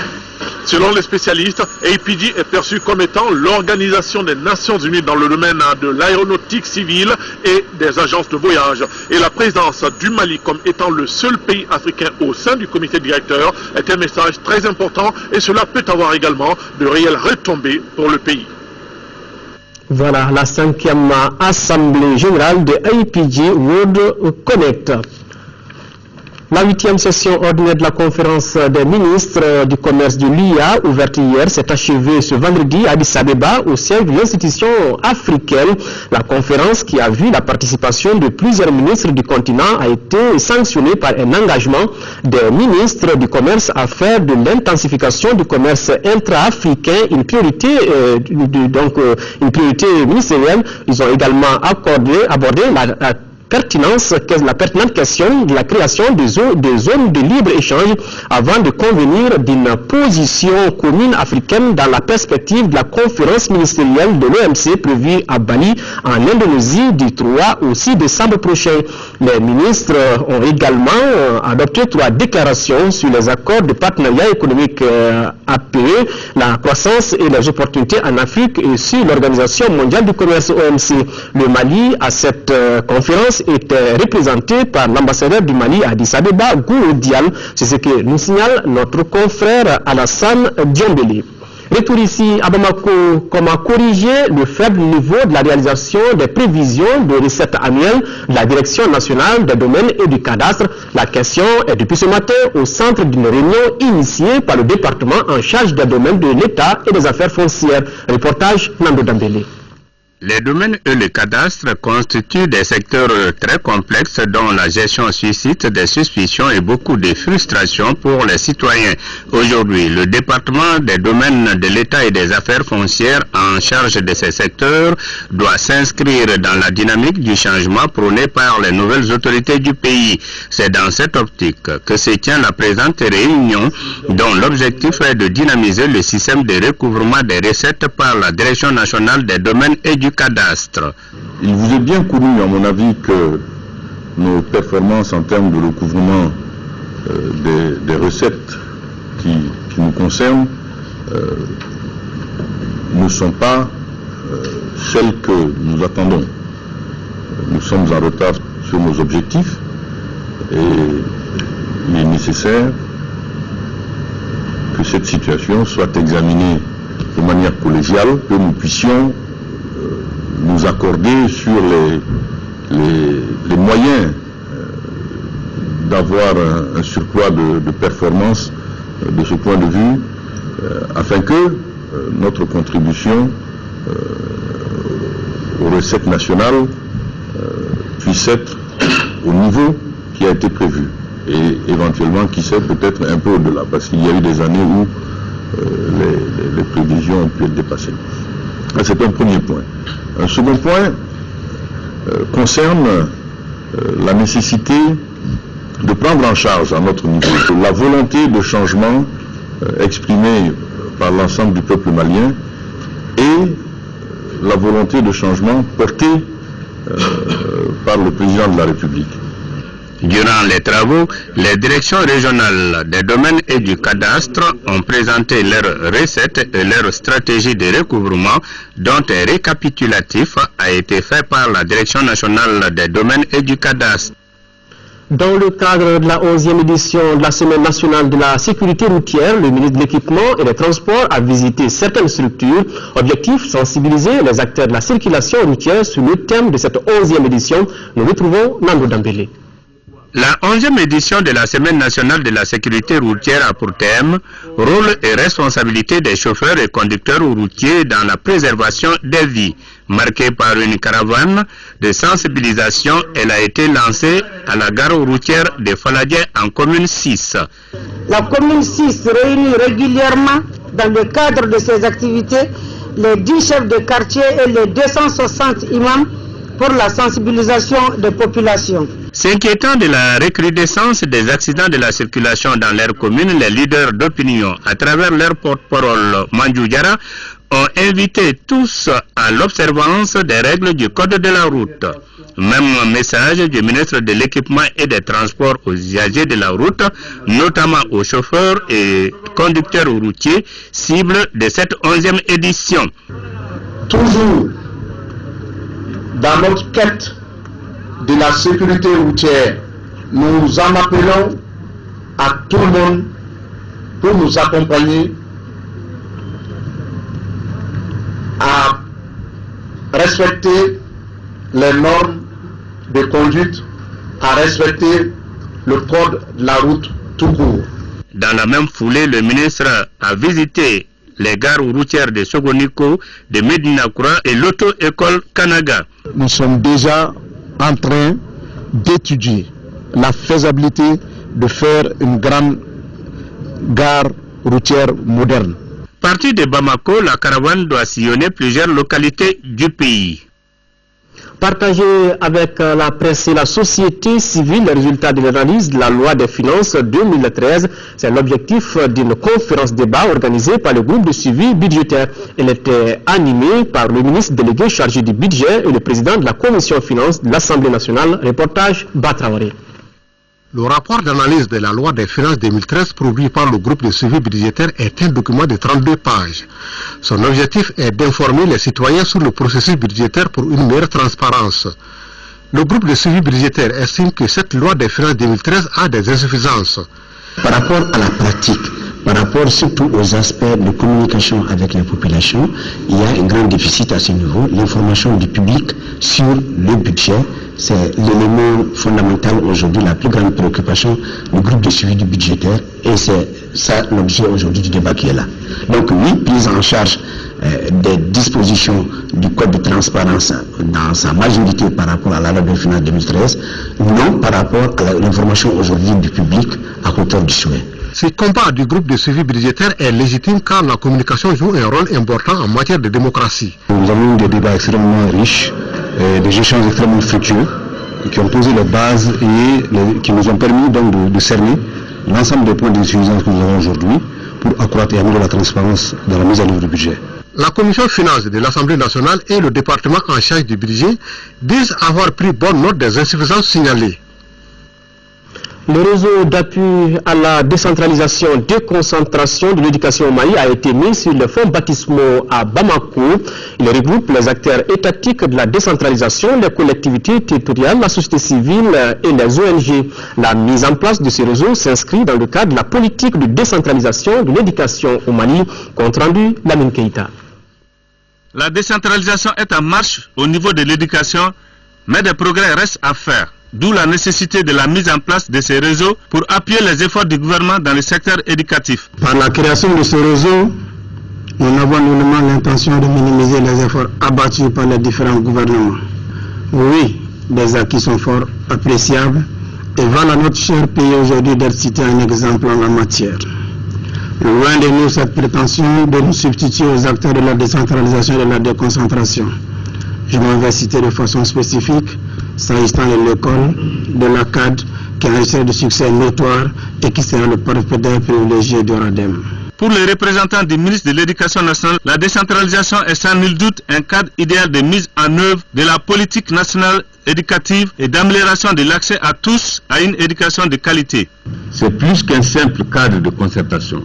S2: Selon les spécialistes, APG est perçu comme étant l'organisation des Nations Unies dans le domaine de l'aéronautique civile et des agences de voyage. Et la présence du Mali comme étant le seul pays africain au sein du comité directeur est un message très important, et cela peut avoir également de réelles retombées pour le pays.
S1: Voilà la 5e assemblée générale de APG World Connect. La 8e session ordinaire de la conférence des ministres du commerce de l'UIA, ouverte hier, s'est achevée ce vendredi à Addis Abeba au siège de l'institution africaine. La conférence, qui a vu la participation de plusieurs ministres du continent, a été sanctionnée par un engagement des ministres du commerce à faire de l'intensification du commerce intra-africain une priorité, une priorité ministérielle. Ils ont également abordé la pertinente question de la création des zones de libre-échange avant de convenir d'une position commune africaine dans la perspective de la conférence ministérielle de l'OMC prévue à Bali en Indonésie du 3 au 6 décembre prochain. Les ministres ont également adopté 3 déclarations sur les accords de partenariat économique APE, la croissance et les opportunités en Afrique et sur l'Organisation mondiale du commerce OMC. Le Mali, à cette conférence, était représenté par l'ambassadeur du Mali à Addis Abeba, Gourou Dial. C'est ce que nous signale notre confrère Alassane Diombele. Retour ici à Bamako, comment corriger le faible niveau de la réalisation des prévisions de recettes annuelles de la Direction nationale des domaines et du cadastre. La question est depuis ce matin au centre d'une réunion initiée par le département en charge des domaines de l'État et des affaires foncières. Reportage Nando Dambélé.
S4: Les domaines et le cadastre constituent des secteurs très complexes dont la gestion suscite des suspicions et beaucoup de frustrations pour les citoyens. Aujourd'hui, le département des domaines de l'État et des affaires foncières en charge de ces secteurs doit s'inscrire dans la dynamique du changement prôné par les nouvelles autorités du pays. C'est dans cette optique que se tient la présente réunion dont l'objectif est de dynamiser le système de recouvrement des recettes par la Direction nationale des domaines et du cadastre.
S15: Il vous est bien connu, à mon avis, que nos performances en termes de recouvrement des recettes qui nous concernent ne sont pas celles que nous attendons. Nous sommes en retard sur nos objectifs et il est nécessaire que cette situation soit examinée de manière collégiale, que nous puissions nous accorder sur les moyens d'avoir un surcroît de performance de ce point de vue, afin que notre contribution aux recettes nationales puisse être au niveau qui a été prévu et éventuellement qui sait peut-être un peu au-delà, parce qu'il y a eu des années où les prévisions ont pu être dépassées. C'est un premier point. Un second point concerne la nécessité de prendre en charge à notre niveau la volonté de changement exprimée par l'ensemble du peuple malien et la volonté de changement portée par le président de la République.
S4: Durant les travaux, les directions régionales des domaines et du cadastre ont présenté leurs recettes et leur stratégie de recouvrement, dont un récapitulatif a été fait par la Direction nationale des domaines et du cadastre.
S1: Dans le cadre de la 11e édition de la Semaine nationale de la sécurité routière, le ministre de l'Équipement et des Transports a visité certaines structures. Objectif, sensibiliser les acteurs de la circulation routière sur le thème de cette 11e édition. Nous retrouvons Nando Dambélé.
S4: La 11e édition de la Semaine nationale de la sécurité routière a pour thème « Rôle et responsabilité des chauffeurs et conducteurs routiers dans la préservation des vies ». Marquée par une caravane de sensibilisation, elle a été lancée à la gare routière de Faladje en commune 6.
S5: La commune 6 réunit régulièrement dans le cadre de ses activités les 10 chefs de quartier et les 260 imams pour la sensibilisation des populations.
S4: S'inquiétant de la recrudescence des accidents de la circulation dans leur commune, les leaders d'opinion, à travers leur porte-parole Mandjou Diarra, ont invité tous à l'observance des règles du code de la route. Même message du ministre de l'Équipement et des Transports aux usagers de la route, notamment aux chauffeurs et conducteurs routiers, cible de cette 11e édition.
S23: Toujours dans notre quête de la sécurité routière, nous en appelons à tout le monde pour nous accompagner à respecter les normes de conduite, à respecter le code de la route tout court.
S4: Dans la même foulée, le ministre a visité les gares routières de Sogoniko, de Medinakura et l'auto-école Kanaga.
S21: Nous sommes déjà en train d'étudier la faisabilité de faire une grande gare routière moderne.
S4: Partie de Bamako, la caravane doit sillonner plusieurs localités du pays.
S1: Partager avec la presse et la société civile les résultats de l'analyse de la loi des finances 2013, c'est l'objectif d'une conférence débat organisée par le groupe de suivi budgétaire. Elle était animée par le ministre délégué chargé du budget et le président de la commission finances de l'Assemblée nationale. Reportage Batraoré.
S3: Le rapport d'analyse de la loi des finances 2013 produit par le groupe de suivi budgétaire est un document de 32 pages. Son objectif est d'informer les citoyens sur le processus budgétaire pour une meilleure transparence. Le groupe de suivi budgétaire estime que cette loi des finances 2013 a des insuffisances.
S7: Par rapport à la pratique, par rapport surtout aux aspects de communication avec les populations, il y a un grand déficit à ce niveau. L'information du public sur le budget, c'est l'élément fondamental aujourd'hui, la plus grande préoccupation du groupe de suivi du budgétaire, et c'est ça l'objet aujourd'hui du débat qui est là. Donc oui, prise en charge des dispositions du code de transparence dans sa majorité par rapport à la loi de finances 2013, non par rapport à l'information aujourd'hui du public à hauteur du souhait.
S3: Ce combat du groupe de suivi budgétaire est légitime car la communication joue un rôle important en matière de démocratie.
S21: Nous avons eu des débats extrêmement riches, des échanges extrêmement fructueux qui ont posé les bases et qui nous ont permis donc de cerner l'ensemble des points d'insuffisance que nous avons aujourd'hui pour accroître et améliorer la transparence dans la mise en œuvre du budget.
S3: La commission finances de l'Assemblée nationale et le département en charge du budget disent avoir pris bonne note des insuffisances signalées.
S1: Le réseau d'appui à la décentralisation et déconcentration de l'éducation au Mali a été mis sur le fonds baptismaux à Bamako. Il regroupe les acteurs étatiques de la décentralisation, les collectivités territoriales, la société civile et les ONG. La mise en place de ce réseau s'inscrit dans le cadre de la politique de décentralisation de l'éducation au Mali, compte rendu Lamine Keïta.
S2: La décentralisation est en marche au niveau de l'éducation, mais des progrès restent à faire. D'où la nécessité de la mise en place de ces réseaux pour appuyer les efforts du gouvernement dans le secteur éducatif.
S21: Par la création de ce réseau, nous n'avons nullement l'intention de minimiser les efforts abattus par les différents gouvernements. Oui, des acquis sont fort appréciables et valent à notre cher pays aujourd'hui d'être cité un exemple en la matière. Loin de nous cette prétention de nous substituer aux acteurs de la décentralisation et de la déconcentration. Je m'en vais citer de façon spécifique, s'agissant de l'école, de la CAD, qui a un de succès notoire et qui sera le partenaire privilégié de RADEM.
S2: Pour les représentants du ministre de l'Éducation nationale, la décentralisation est sans nul doute un cadre idéal de mise en œuvre de la politique nationale éducative et d'amélioration de l'accès à tous à une éducation de qualité.
S11: C'est plus qu'un simple cadre de concertation.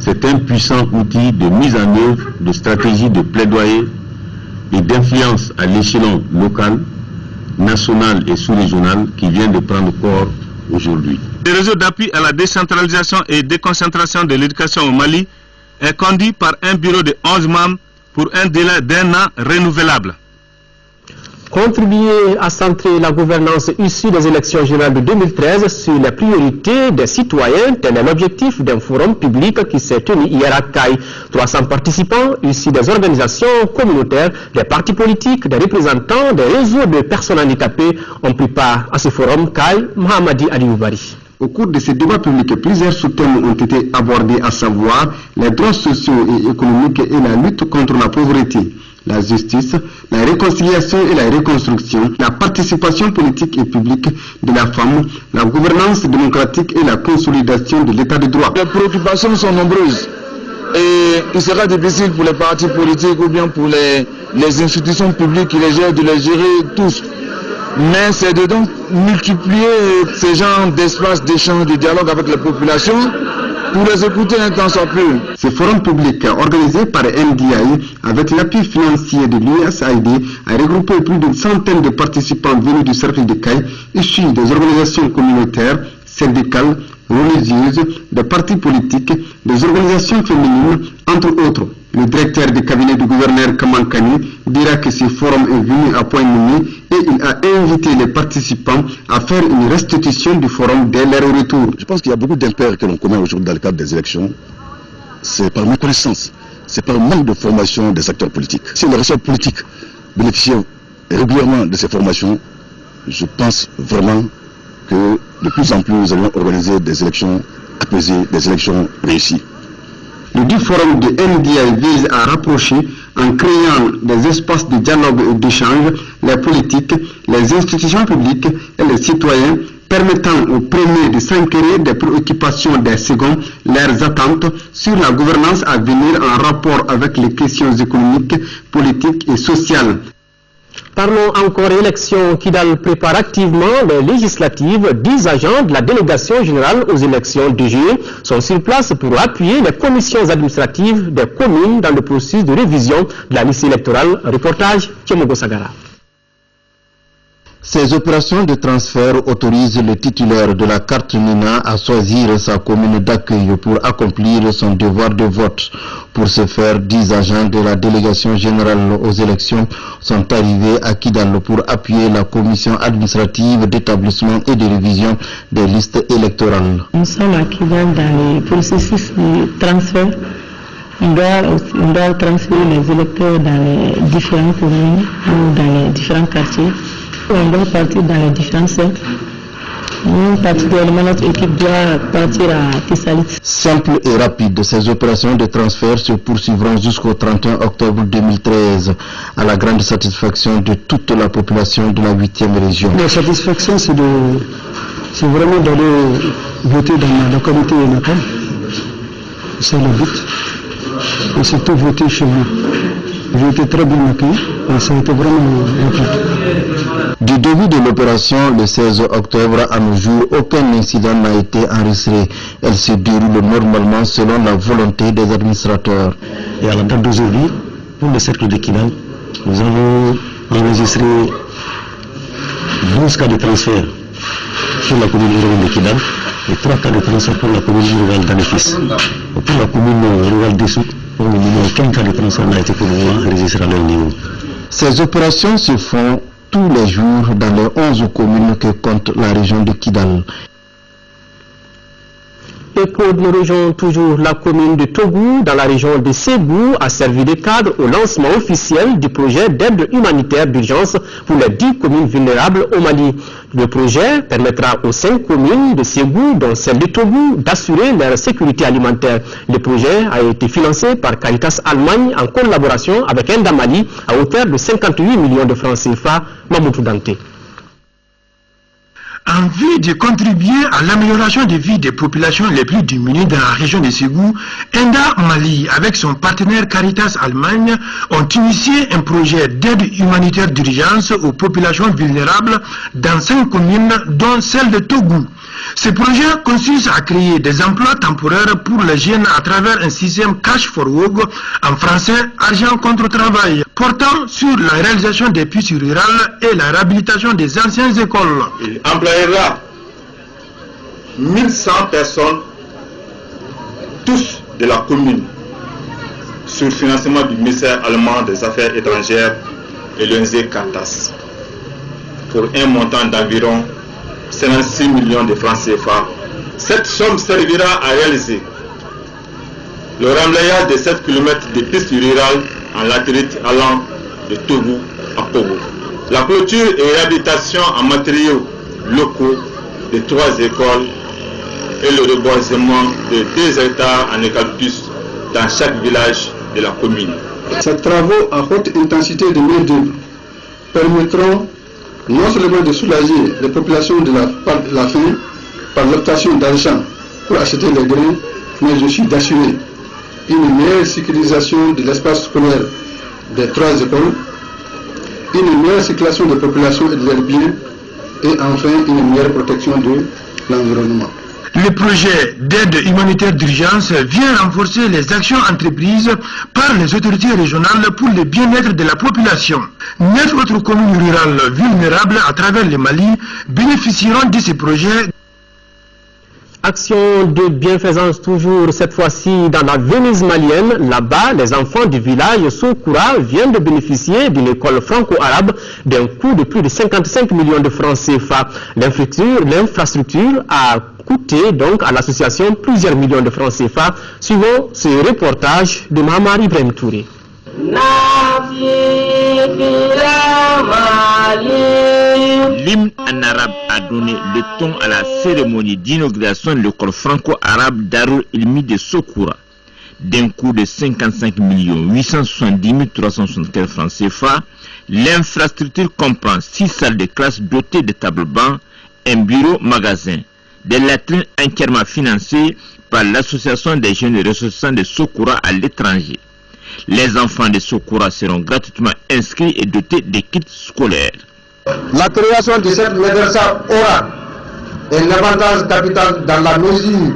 S11: C'est un puissant outil de mise en œuvre de stratégies de plaidoyer et d'influence à l'échelon local, national et sous-régional qui vient de prendre corps aujourd'hui.
S2: Le réseau d'appui à la décentralisation et déconcentration de l'éducation au Mali est conduit par un bureau de 11 membres pour un délai d'1 an renouvelable.
S1: Contribuer à centrer la gouvernance issue des élections générales de 2013 sur les priorités des citoyens, tel est l'objectif d'un forum public qui s'est tenu hier à Caille. 300 participants issus des organisations communautaires, des partis politiques, des représentants, des réseaux de personnes handicapées ont pris part à ce forum Caille. Mohamadi Alioubari.
S24: Au cours de ces débats publics, plusieurs sous-thèmes ont été abordés, à savoir les droits sociaux et économiques et la lutte contre la pauvreté, la justice, la réconciliation et la reconstruction, la participation politique et publique de la femme, la gouvernance démocratique et la consolidation de l'état de droit.
S25: Les préoccupations sont nombreuses et il sera difficile pour les partis politiques ou bien pour les institutions publiques qui les gèrent de les gérer tous. Mais c'est de donc multiplier ces genres d'espaces d'échange, de dialogue avec les populations pour les écouter un temps soit peu.
S24: Ce forum public organisé par NDI avec l'appui financier de l'USAID a regroupé plus d'une centaine de participants venus du cercle de Caille, issus des organisations communautaires, syndicales, religieuses, des partis politiques, des organisations féminines, entre autres. Le directeur du cabinet du gouverneur Kamankani dira que ce forum est venu à point nommé et il a invité les participants à faire une restitution du forum dès leur retour.
S9: Je pense qu'il y a beaucoup d'impairs que l'on commet aujourd'hui dans le cadre des élections. C'est par méconnaissance, c'est par manque de formation des acteurs politiques. Si les ressorts politiques bénéficiaient régulièrement de ces formations, je pense vraiment que de plus en plus nous allons organiser des élections apaisées, des élections réussies.
S24: Le dit forum de NDI vise à rapprocher, en créant des espaces de dialogue et d'échange, les politiques, les institutions publiques et les citoyens, permettant aux premiers de s'enquérir des préoccupations des seconds, leurs attentes sur la gouvernance à venir en rapport avec les questions économiques, politiques et sociales.
S1: Parlons encore élections. Kidal prépare activement les législatives. 10 agents de la délégation générale aux élections de juillet sont sur place pour appuyer les commissions administratives des communes dans le processus de révision de la liste électorale. Reportage Tchemogo Sagara.
S10: Ces opérations de transfert autorisent le titulaire de la carte NINA à choisir sa commune d'accueil pour accomplir son devoir de vote. Pour ce faire, 10 agents de la délégation générale aux élections sont arrivés à Kidal pour appuyer la commission administrative d'établissement et de révision des listes électorales.
S20: Nous sommes à Kidal dans le processus de transfert. On doit transférer les électeurs dans les différentes communes ou dans les différents quartiers. On doit partir dans les différents cercles. Nous, particulièrement, notre équipe doit partir à Tissalit.
S10: Simple et rapide, ces opérations de transfert se poursuivront jusqu'au 31 octobre 2013, à la grande satisfaction de toute la population de la 8e région.
S12: La satisfaction, c'est vraiment d'aller voter dans la localité natale. C'est le but. Et surtout voter chez vous. J'ai été très bien accueilli et ça a été vraiment rapide.
S10: Du début de l'opération, le 16 octobre à nos jours, aucun incident n'a été enregistré. Elle se déroule normalement selon la volonté des administrateurs.
S13: Et à la date d'aujourd'hui, pour le cercle de Kidal, nous avons enregistré 12 cas de transfert pour la commune rurale de Kidal et 3 cas de transfert pour la commune rurale d'Anefis. Pour la commune rurale d'Essouk, pour le moment, aucun cas de transfert n'a été pour le moment enregistré à leur niveau.
S10: Ces opérations se font tous les jours dans les 11 communes que compte la région de Kidal.
S1: ECHO de nos régions, toujours la commune de Togou, dans la région de Ségou, a servi de cadre au lancement officiel du projet d'aide humanitaire d'urgence pour les 10 communes vulnérables au Mali. Le projet permettra aux 5 communes de Ségou, dont celle de Togou, d'assurer leur sécurité alimentaire. Le projet a été financé par Caritas Allemagne en collaboration avec Enda Mali à hauteur de 58 millions de francs CFA. Mamoudou Dante.
S14: En vue de contribuer à l'amélioration des vies des populations les plus démunies dans la région de Ségou, Enda Mali, avec son partenaire Caritas Allemagne, ont initié un projet d'aide humanitaire d'urgence aux populations vulnérables dans 5 communes, dont celle de Togou. Ce projet consiste à créer des emplois temporaires pour les jeunes à travers un système Cash for Work, en français argent contre travail, portant sur la réalisation des pistes rurales et la réhabilitation des anciennes écoles.
S26: Il employera 1100 personnes, tous de la commune, sur financement du ministère allemand des Affaires étrangères et l'ONG Caritas, pour un montant d'environ 56 millions de francs CFA. Cette somme servira à réaliser le remblayage de 7 km de pistes rurales en latérite allant de Togou à Pogo, la clôture et réhabilitation en matériaux locaux de 3 écoles et le reboisement de 2 hectares en eucalyptus dans chaque village de la commune.
S19: Ces travaux à haute intensité de main-d'œuvre permettront non seulement de soulager les populations de la faim par l'obtention d'argent pour acheter les grains, mais aussi d'assurer une meilleure sécurisation de l'espace scolaire des 3 écoles, une meilleure circulation des populations et de leurs biens, et enfin une meilleure protection de l'environnement.
S14: Le projet d'aide humanitaire d'urgence vient renforcer les actions entreprises par les autorités régionales pour le bien-être de la population. 9 autres communes rurales vulnérables à travers le Mali bénéficieront de ces projets.
S1: Action de bienfaisance toujours cette fois-ci dans la Venise malienne. Là-bas, les enfants du village Sokoura viennent de bénéficier d'une école franco-arabe d'un coût de plus de 55 millions de francs CFA. L'infrastructure a coûté donc à l'association plusieurs millions de francs CFA. Suivons ce reportage de Mahamar Ibrahim Touré.
S6: L'hymne en arabe a donné le ton à la cérémonie d'inauguration de l'école franco-arabe Darul Ilmi de Sokoura. D'un coût de 55 870 375 francs CFA, l'infrastructure comprend 6 salles de classe dotées de tables-bancs, un bureau-magasin, des latrines entièrement financées par l'association des jeunes ressortissants de Sokoura à l'étranger. Les enfants de Sokoura seront gratuitement inscrits et dotés de kits scolaires.
S8: La création de cette madrasa aura un avantage capital dans la mesure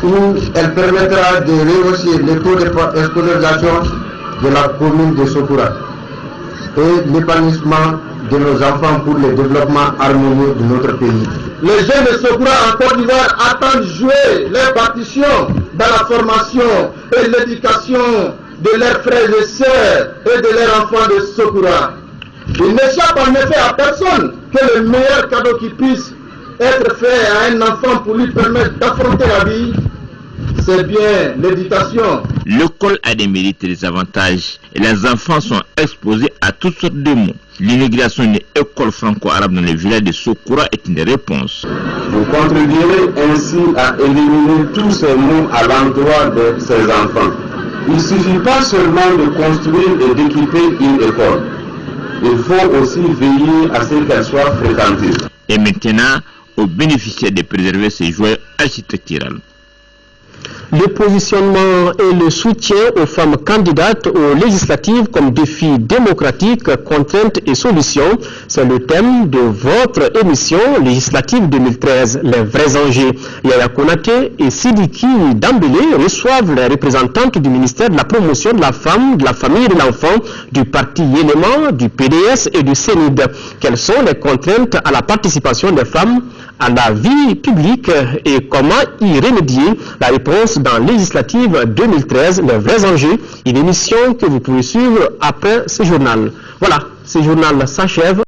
S8: où elle permettra de rehausser les taux de scolarisation de la commune de Sokoura et l'épanouissement de nos enfants pour le développement harmonieux de notre pays. Les jeunes de Sokoura en Côte d'Ivoire attendent jouer leur partition dans la formation et l'éducation de leurs frères et sœurs et de leurs enfants de Sokoura. Il n'échappe en effet à personne que le meilleur cadeau qui puisse être fait à un enfant pour lui permettre d'affronter la vie, c'est bien l'éducation.
S6: L'école a des mérites et des avantages et les enfants sont exposés à toutes sortes de mots. L'inauguration d'une école franco-arabe dans le village de Sokoura est une réponse.
S16: Vous contribuerez ainsi à éliminer tous ces mots à l'endroit de ces enfants. Il ne suffit pas seulement de construire et d'équiper une école. Il faut aussi veiller à ce qu'elle soit fréquentée.
S6: Et maintenant, aux bénéficiaires de préserver ces joies architecturales.
S1: Le positionnement et le soutien aux femmes candidates aux législatives comme défi démocratique, contraintes et solutions, c'est le thème de votre émission législative 2013, les vrais enjeux. Yaya Konaté et Sidiki Dambélé reçoivent les représentantes du ministère de la promotion de la femme, de la famille et de l'enfant, du parti Yéléman, du PDS et du CENID. Quelles sont les contraintes à la participation des femmes à la vie publique et comment y remédier? La réponse dans législative 2013, les vrais enjeux, une émission que vous pouvez suivre après ce journal. Voilà, ce journal s'achève.